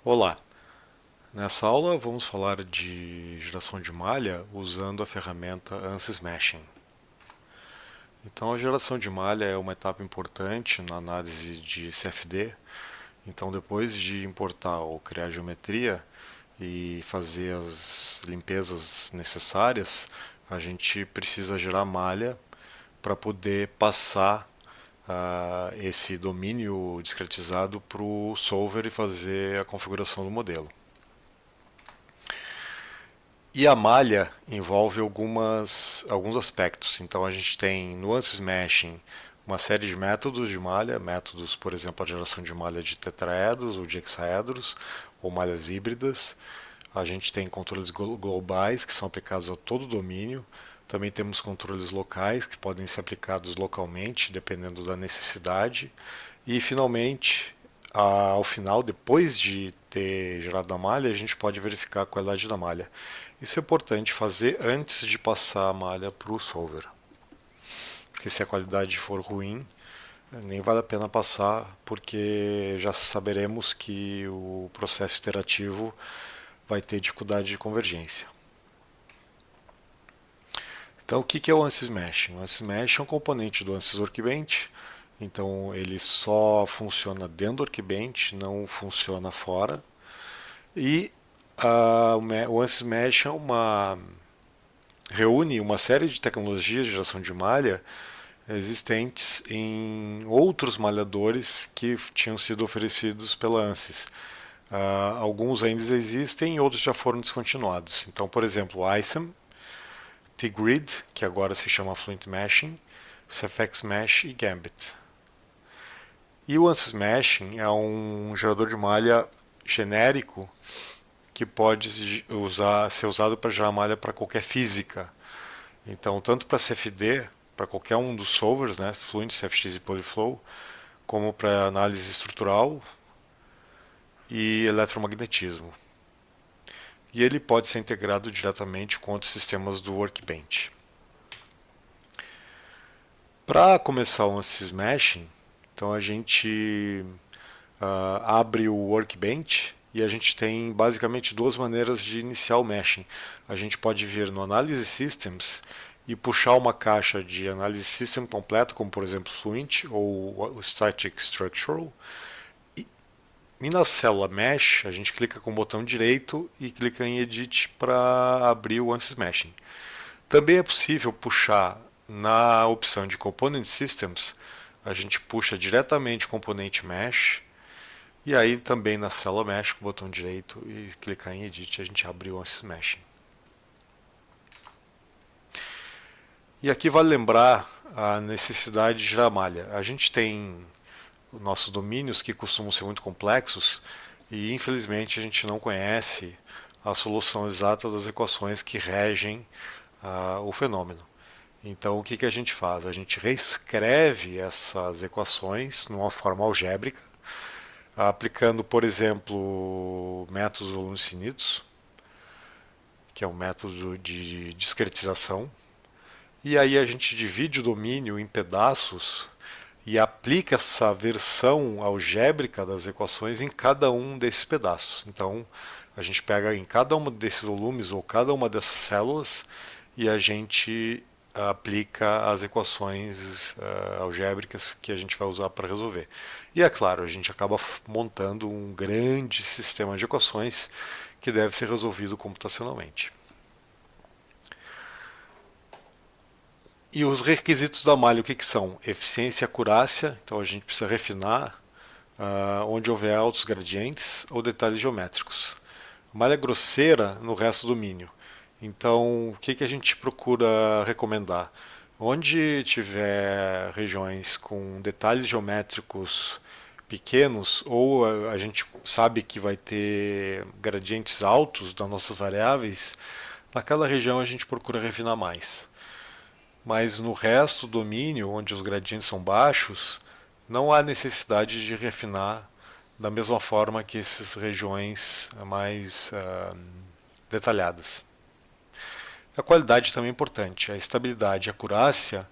Olá, nessa aula vamos falar de geração de malha usando a ferramenta ANSYS Smashing. Então a geração de malha é uma etapa importante na análise de CFD. Então depois de importar ou criar geometria e fazer as limpezas necessárias, a gente precisa gerar malha para poder passar esse domínio discretizado para o solver e fazer a configuração do modelo. E a malha envolve alguns aspectos. Então a gente tem no ANSYS Meshing uma série de métodos de malha, métodos, por exemplo, a geração de malha de tetraedros ou de hexaedros, ou malhas híbridas. A gente tem controles globais que são aplicados a todo o domínio. Também temos controles locais que podem ser aplicados localmente, dependendo da necessidade. E, finalmente, ao final, depois de ter gerado a malha, a gente pode verificar a qualidade da malha. Isso é importante fazer antes de passar a malha para o solver. Porque se a qualidade for ruim, nem vale a pena passar, porque já saberemos que o processo iterativo vai ter dificuldade de convergência. Então, o que é o ANSYS Mesh? O ANSYS Mesh é um componente do ANSYS Workbench. Então, ele só funciona dentro do Workbench, não funciona fora. E o ANSYS Mesh reúne uma série de tecnologias de geração de malha existentes em outros malhadores que tinham sido oferecidos pela ANSYS. Alguns ainda existem e outros já foram descontinuados. Então, por exemplo, o ISAM, T-Grid, que agora se chama Fluent Meshing, CFX Mesh e Gambit. E o ANSYS Meshing é um gerador de malha genérico que pode ser usado para gerar malha para qualquer física. Então, tanto para CFD, para qualquer um dos solvers, né, Fluent, CFX e Polyflow, como para análise estrutural e eletromagnetismo. E ele pode ser integrado diretamente com outros sistemas do Workbench. Para começar o ANSYS Meshing, então a gente abre o Workbench e a gente tem basicamente duas maneiras de iniciar o meshing. A gente pode vir no Analysis Systems e puxar uma caixa de Analysis System completa, como por exemplo Fluent ou o Static Structural. E na célula Mesh, a gente clica com o botão direito e clica em Edit para abrir o ANSYS Meshing. Também é possível puxar na opção de Component Systems, a gente puxa diretamente o componente Mesh. E aí também na célula Mesh, com o botão direito e clicar em Edit, a gente abre o ANSYS Meshing. E aqui vale lembrar a necessidade de gerar malha. A gente tem nossos domínios que costumam ser muito complexos e infelizmente a gente não conhece a solução exata das equações que regem o fenômeno. Então o que a gente faz? A gente reescreve essas equações numa forma algébrica, aplicando, por exemplo, métodos volumes finitos, que é um método de discretização. E aí a gente divide o domínio em pedaços e aplica essa versão algébrica das equações em cada um desses pedaços. Então, a gente pega em cada um desses volumes ou cada uma dessas células e a gente aplica as equações algébricas que a gente vai usar para resolver. E é claro, a gente acaba montando um grande sistema de equações que deve ser resolvido computacionalmente. E os requisitos da malha, o que são? Eficiência e acurácia, então a gente precisa refinar onde houver altos gradientes ou detalhes geométricos. Malha grosseira no resto do domínio. Então, o que a gente procura recomendar? Onde tiver regiões com detalhes geométricos pequenos, ou a gente sabe que vai ter gradientes altos das nossas variáveis, naquela região a gente procura refinar mais. Mas no resto do domínio, onde os gradientes são baixos, não há necessidade de refinar da mesma forma que essas regiões mais detalhadas. A qualidade também é importante. A estabilidade e a acurácia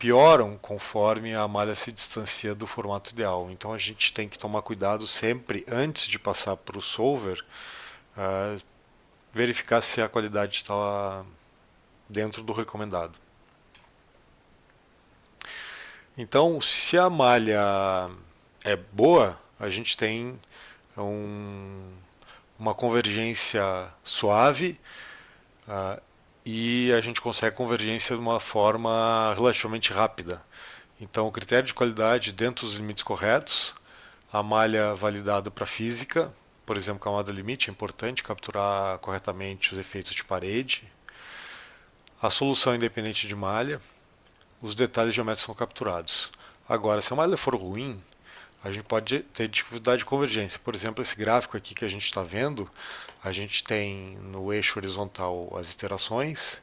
pioram conforme a malha se distancia do formato ideal. Então a gente tem que tomar cuidado sempre antes de passar para o solver, verificar se a qualidade está dentro do recomendado. Então, se a malha é boa, a gente tem uma convergência suave, e a gente consegue convergência de uma forma relativamente rápida. Então, o critério de qualidade dentro dos limites corretos, a malha validada para física, por exemplo, camada limite, é importante capturar corretamente os efeitos de parede, a solução independente de malha, os detalhes geométricos são capturados. Agora, se a malha for ruim, a gente pode ter dificuldade de convergência. Por exemplo, esse gráfico aqui que a gente está vendo, a gente tem no eixo horizontal as iterações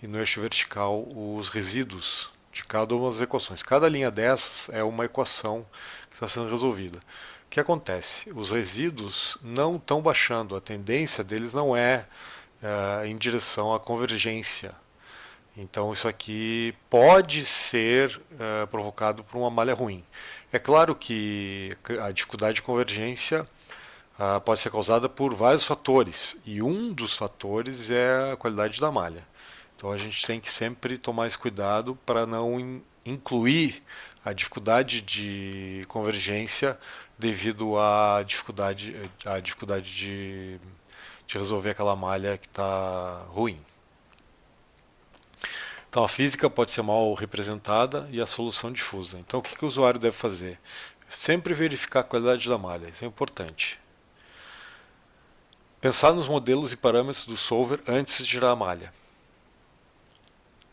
e no eixo vertical os resíduos de cada uma das equações. Cada linha dessas é uma equação que está sendo resolvida. O que acontece? Os resíduos não estão baixando, a tendência deles não é em direção à convergência. Então isso aqui pode ser provocado por uma malha ruim. É claro que a dificuldade de convergência pode ser causada por vários fatores, e um dos fatores é a qualidade da malha. Então a gente tem que sempre tomar esse cuidado para não incluir a dificuldade de convergência devido à dificuldade de resolver aquela malha que está ruim. Então a física pode ser mal representada e a solução difusa. Então o que o usuário deve fazer? Sempre verificar a qualidade da malha, isso é importante. Pensar nos modelos e parâmetros do solver antes de girar a malha.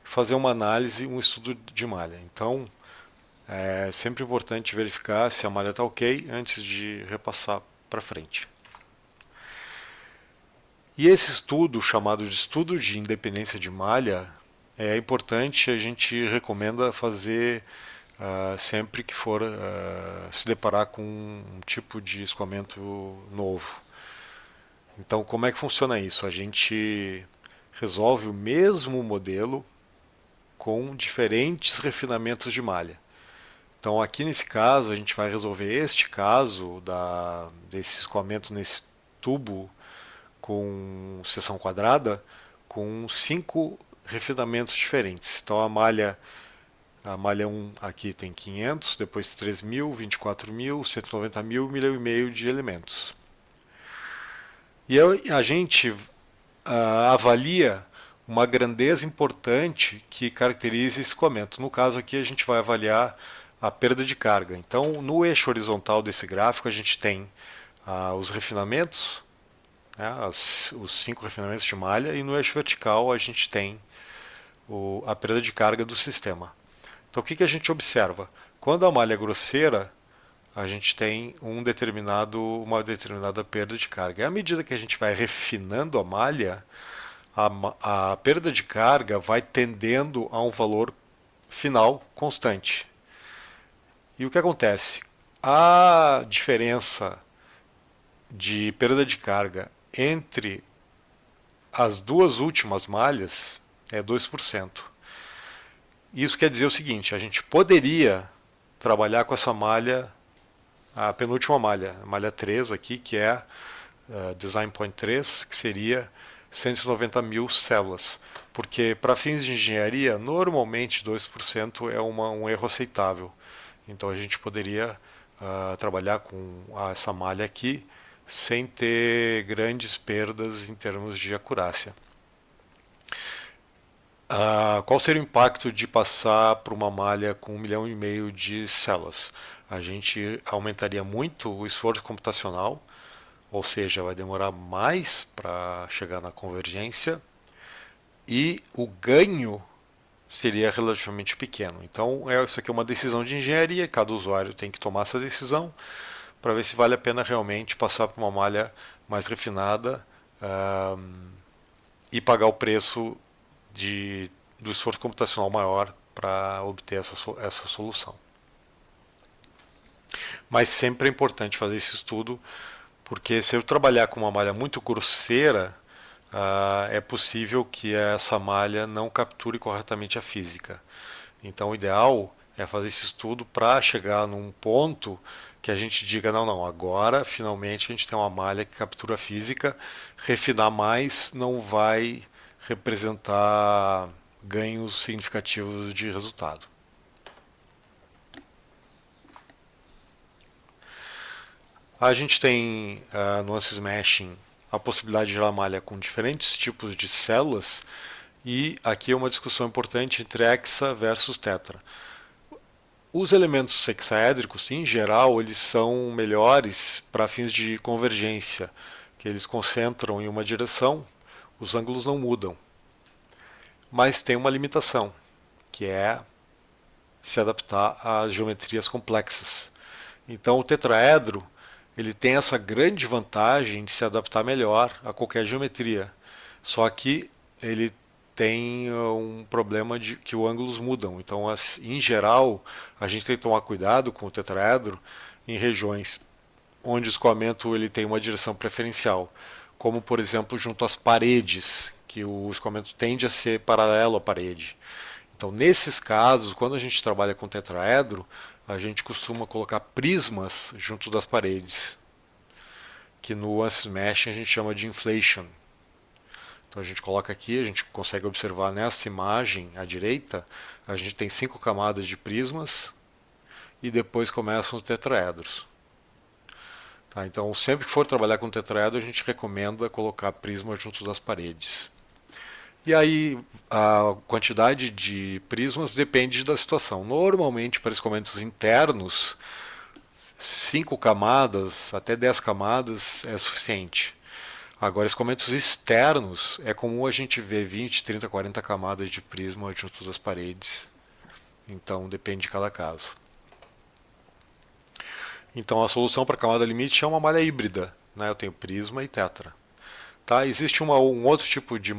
Fazer uma análise, um estudo de malha. Então é sempre importante verificar se a malha está ok antes de repassar para frente. E esse estudo, chamado de estudo de independência de malha, é importante, a gente recomenda fazer sempre que for se deparar com um tipo de escoamento novo. Então, como é que funciona isso? A gente resolve o mesmo modelo com diferentes refinamentos de malha. Então, aqui nesse caso, a gente vai resolver este caso desse escoamento nesse tubo com seção quadrada com 5 refinamentos diferentes. Então a malha 1 aqui tem 500, depois 3.000, 24.000, 190.000, 1,5 milhão de elementos. E a gente avalia uma grandeza importante que caracteriza esse escoamento. No caso aqui a gente vai avaliar a perda de carga. Então no eixo horizontal desse gráfico a gente tem os refinamentos, né, os 5 refinamentos de malha, e no eixo vertical a gente tem a perda de carga do sistema. Então o que a gente observa? Quando a malha é grosseira, a gente tem uma determinada perda de carga. E à medida que a gente vai refinando a malha, a perda de carga vai tendendo a um valor final constante. E o que acontece? A diferença de perda de carga entre as duas últimas malhas é 2%. Isso quer dizer o seguinte, a gente poderia trabalhar com essa malha, a penúltima malha, a malha 3 aqui, que é Design Point 3, que seria 190.000 células. Porque para fins de engenharia, normalmente 2% é um erro aceitável. Então a gente poderia trabalhar com essa malha aqui sem ter grandes perdas em termos de acurácia. Qual seria o impacto de passar por uma malha com 1,5 milhão de células? A gente aumentaria muito o esforço computacional, ou seja, vai demorar mais para chegar na convergência, e o ganho seria relativamente pequeno. Então, isso aqui é uma decisão de engenharia, cada usuário tem que tomar essa decisão para ver se vale a pena realmente passar por uma malha mais refinada e pagar o preço do esforço computacional maior para obter essa solução. Mas sempre é importante fazer esse estudo, porque se eu trabalhar com uma malha muito grosseira, é possível que essa malha não capture corretamente a física. Então o ideal é fazer esse estudo para chegar num ponto que a gente diga, não, não, agora finalmente a gente tem uma malha que captura física, refinar mais não vai representar ganhos significativos de resultado. A gente tem no Ansys Meshing a possibilidade de gerar malha com diferentes tipos de células e aqui é uma discussão importante entre hexa versus tetra. Os elementos hexaédricos, em geral, eles são melhores para fins de convergência, que eles concentram em uma direção, os ângulos não mudam. Mas tem uma limitação, que é se adaptar às geometrias complexas. Então o tetraedro ele tem essa grande vantagem de se adaptar melhor a qualquer geometria. Só que ele tem um problema de que os ângulos mudam. Então, em geral, a gente tem que tomar cuidado com o tetraedro em regiões onde o escoamento ele tem uma direção preferencial, como por exemplo junto às paredes, que o escoamento tende a ser paralelo à parede. Então, nesses casos, quando a gente trabalha com tetraedro, a gente costuma colocar prismas junto das paredes, que no Ansys Meshing a gente chama de inflation. Então a gente coloca aqui, a gente consegue observar nessa imagem à direita, a gente tem 5 camadas de prismas e depois começam os tetraedros. Tá, então sempre que for trabalhar com tetraedro, a gente recomenda colocar prisma junto das paredes. E aí a quantidade de prismas depende da situação. Normalmente para escoamentos internos, 5 camadas até 10 camadas é suficiente. Agora, escoamentos externos, é comum a gente ver 20, 30, 40 camadas de prisma junto das paredes. Então, depende de cada caso. Então, a solução para a camada limite é uma malha híbrida. Né? Eu tenho prisma e tetra. Tá? Existe um outro tipo de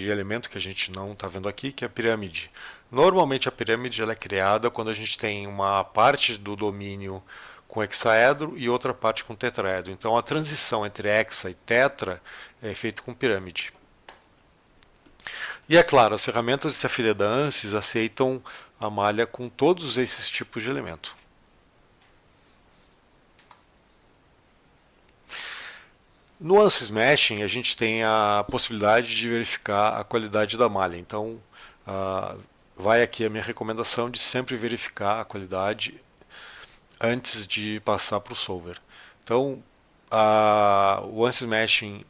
elemento que a gente não está vendo aqui, que é a pirâmide. Normalmente, a pirâmide ela é criada quando a gente tem uma parte do domínio com hexaedro e outra parte com tetraedro. Então a transição entre hexa e tetra é feita com pirâmide. E é claro, as ferramentas de Safira da Ansys aceitam a malha com todos esses tipos de elemento. No Ansys Meshing a gente tem a possibilidade de verificar a qualidade da malha. Então vai aqui a minha recomendação de sempre verificar a qualidade antes de passar para o solver. Então, o Ansys Meshing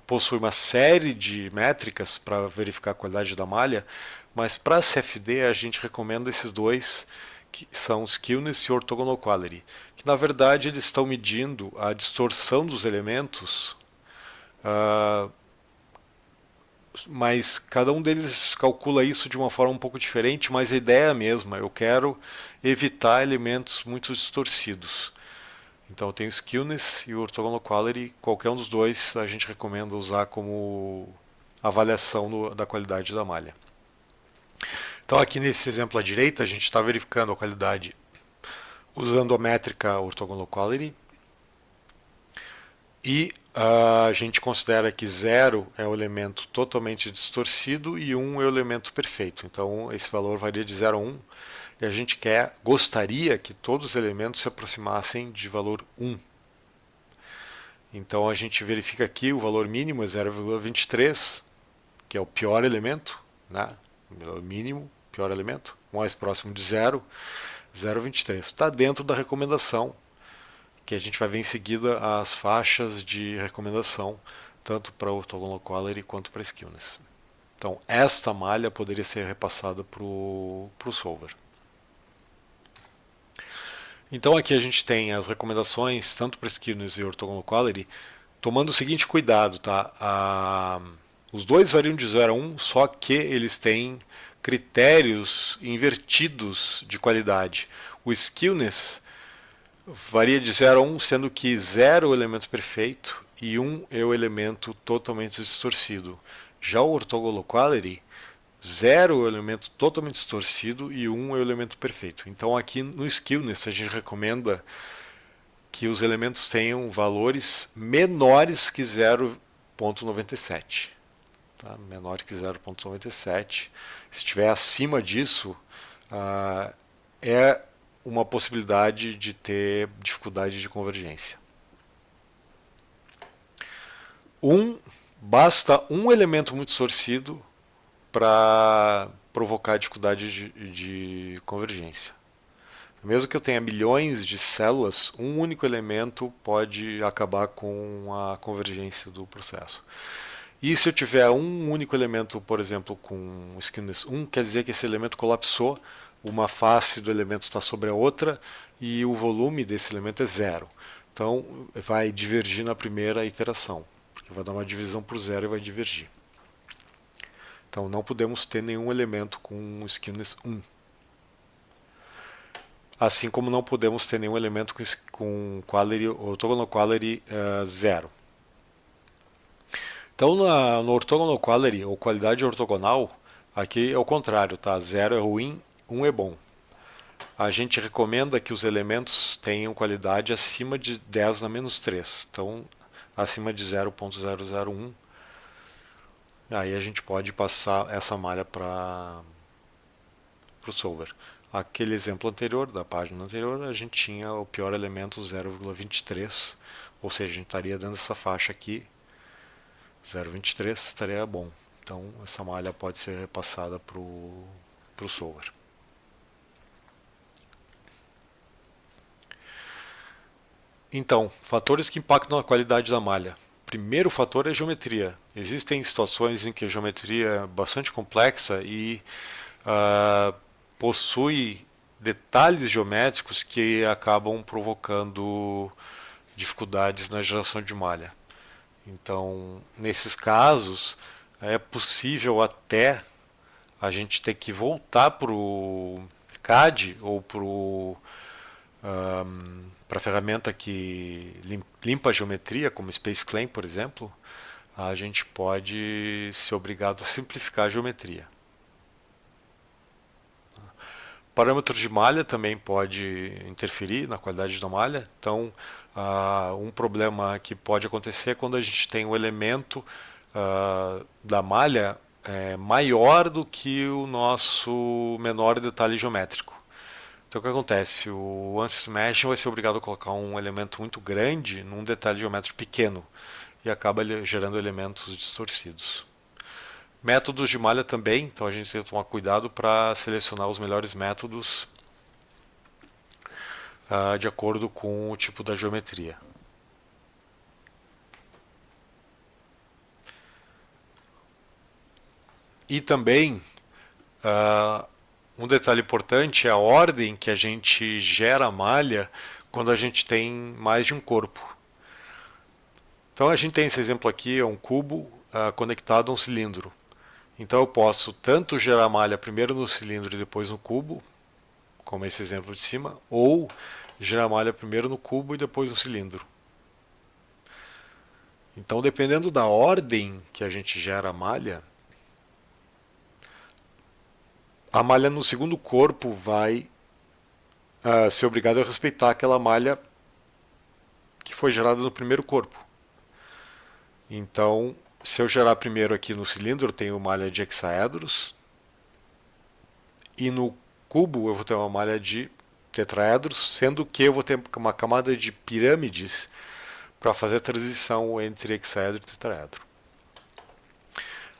possui uma série de métricas para verificar a qualidade da malha, mas para CFD a gente recomenda esses dois, que são Skewness e Orthogonal Quality, que na verdade eles estão medindo a distorção dos elementos, mas cada um deles calcula isso de uma forma um pouco diferente, mas a ideia é a mesma. Eu quero evitar elementos muito distorcidos. Então eu tenho o Skewness e o Orthogonal Quality, qualquer um dos dois a gente recomenda usar como avaliação da qualidade da malha. Então aqui nesse exemplo à direita a gente está verificando a qualidade usando a métrica Orthogonal Quality e a gente considera que 0 é o elemento totalmente distorcido e 1 é o elemento perfeito. Então esse valor varia de 0 a 1 e a gente gostaria que todos os elementos se aproximassem de valor 1. Então a gente verifica aqui o valor mínimo é 0,23, que é o pior elemento, né? O mínimo, pior elemento, o mais próximo de 0, 0,23. Está dentro da recomendação, que a gente vai ver em seguida as faixas de recomendação, tanto para o Orthogonal Quality quanto para a Skewness. Então, esta malha poderia ser repassada para o solver. Então, aqui a gente tem as recomendações, tanto para Skewness e Orthogonal Quality, tomando o seguinte cuidado, tá? Os dois variam de 0 a 1, só que eles têm critérios invertidos de qualidade. O Skewness varia de 0 a 1, sendo que 0 é o elemento perfeito e 1 é o elemento totalmente distorcido. Já o Orthogonal Quality, 0 é o elemento totalmente distorcido e 1 é o elemento perfeito. Então aqui no Skewness a gente recomenda que os elementos tenham valores menores que 0,97. tá? Menor que 0,97. Se estiver acima disso, é uma possibilidade de ter dificuldade de convergência. Basta um elemento muito distorcido para provocar dificuldade de convergência. Mesmo que eu tenha milhões de células, um único elemento pode acabar com a convergência do processo. E se eu tiver um único elemento, por exemplo, com skewness 1, quer dizer que esse elemento colapsou, uma face do elemento está sobre a outra e o volume desse elemento é zero. Então vai divergir na primeira iteração, porque vai dar uma divisão por zero e vai divergir. Então não podemos ter nenhum elemento com skewness 1. Assim como não podemos ter nenhum elemento com quality, orthogonal quality 0. Então no orthogonal quality, ou qualidade ortogonal, aqui é o contrário, tá? 0 é ruim, 1 é bom. A gente recomenda que os elementos tenham qualidade acima de 10 na menos 3. Então, acima de 0,001. Aí a gente pode passar essa malha para o solver. Aquele exemplo anterior, da página anterior, a gente tinha o pior elemento 0,23, ou seja, a gente estaria dentro dessa faixa aqui, 0,23 estaria bom. Então essa malha pode ser repassada para o solver. Então, fatores que impactam a qualidade da malha. Primeiro fator é a geometria. Existem situações em que a geometria é bastante complexa e possui detalhes geométricos que acabam provocando dificuldades na geração de malha. Então, nesses casos, é possível até a gente ter que voltar para o CAD ou para a ferramenta que limpa a geometria, como Space Clean, por exemplo. A gente pode ser obrigado a simplificar a geometria. Parâmetros de malha também pode interferir na qualidade da malha. Então, um problema que pode acontecer é quando a gente tem um elemento da malha maior do que o nosso menor detalhe geométrico. Então, o que acontece? O ANSYS Meshing vai ser obrigado a colocar um elemento muito grande num detalhe geométrico pequeno e acaba gerando elementos distorcidos. Métodos de malha também, então a gente tem que tomar cuidado para selecionar os melhores métodos de acordo com o tipo da geometria. E também, um detalhe importante é a ordem que a gente gera a malha quando a gente tem mais de um corpo. Então a gente tem esse exemplo aqui, é um cubo conectado a um cilindro. Então eu posso tanto gerar malha primeiro no cilindro e depois no cubo, como esse exemplo de cima, ou gerar malha primeiro no cubo e depois no cilindro. Então, dependendo da ordem que a gente gera a malha no segundo corpo vai ser obrigada a respeitar aquela malha que foi gerada no primeiro corpo. Então, se eu gerar primeiro aqui no cilindro, eu tenho malha de hexaedros, e no cubo eu vou ter uma malha de tetraedros, sendo que eu vou ter uma camada de pirâmides para fazer a transição entre hexaedro e tetraedro.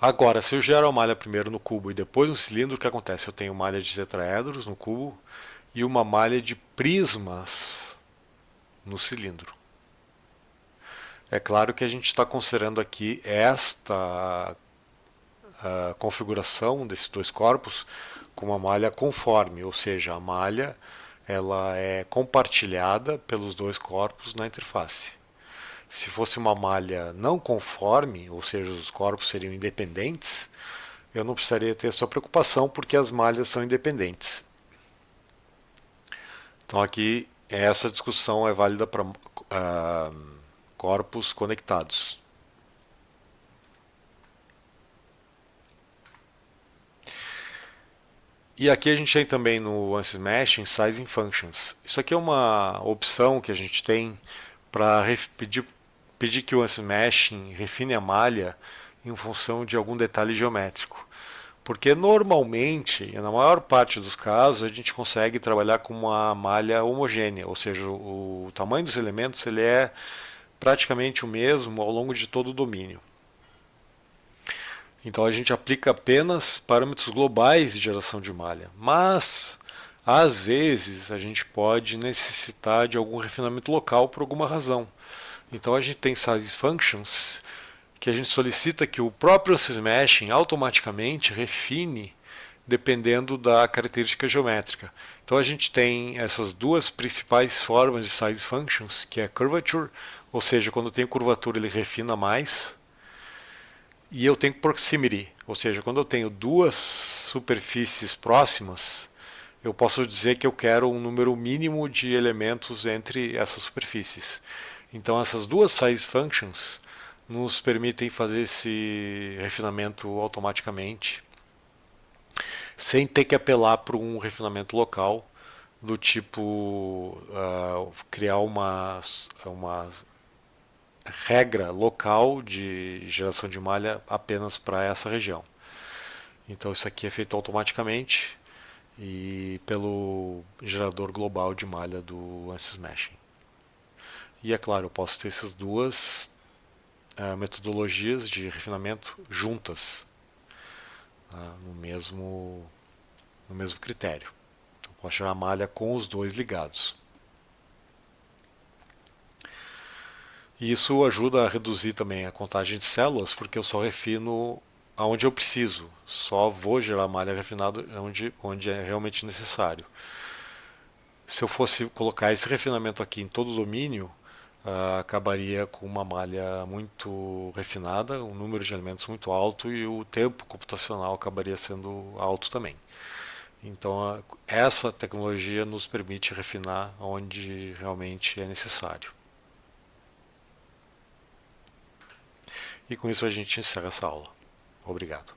Agora, se eu gero a malha primeiro no cubo e depois no cilindro, o que acontece? Eu tenho malha de tetraedros no cubo e uma malha de prismas no cilindro. É claro que a gente está considerando aqui esta configuração desses dois corpos com uma malha conforme, ou seja, a malha ela é compartilhada pelos dois corpos na interface. Se fosse uma malha não conforme, ou seja, os corpos seriam independentes, eu não precisaria ter essa preocupação porque as malhas são independentes. Então aqui essa discussão é válida para corpos conectados. E aqui a gente tem também no ANSYS Meshing Sizing Functions. Isso aqui é uma opção que a gente tem para pedir que o ANSYS Meshing refine a malha em função de algum detalhe geométrico. Porque normalmente, na maior parte dos casos, a gente consegue trabalhar com uma malha homogênea, ou seja, o tamanho dos elementos ele é praticamente o mesmo ao longo de todo o domínio. Então a gente aplica apenas parâmetros globais de geração de malha, mas às vezes a gente pode necessitar de algum refinamento local por alguma razão. Então a gente tem size functions que a gente solicita que o próprio sysmeshing automaticamente refine dependendo da característica geométrica. Então a gente tem essas duas principais formas de size functions, que é curvature, ou seja, quando tem curvatura ele refina mais, e eu tenho proximity, ou seja, quando eu tenho duas superfícies próximas, eu posso dizer que eu quero um número mínimo de elementos entre essas superfícies. Então essas duas size functions nos permitem fazer esse refinamento automaticamente, sem ter que apelar para um refinamento local, do tipo criar uma regra local de geração de malha apenas para essa região. Então isso aqui é feito automaticamente e pelo gerador global de malha do ANSYS Meshing. E é claro, eu posso ter essas duas metodologias de refinamento juntas, no mesmo critério. Então, posso gerar malha com os dois ligados. E isso ajuda a reduzir também a contagem de células, porque eu só refino aonde eu preciso. Só vou gerar malha refinada onde é realmente necessário. Se eu fosse colocar esse refinamento aqui em todo o domínio, acabaria com uma malha muito refinada, um número de elementos muito alto e o tempo computacional acabaria sendo alto também. Então, essa tecnologia nos permite refinar onde realmente é necessário. E com isso a gente encerra essa aula. Obrigado.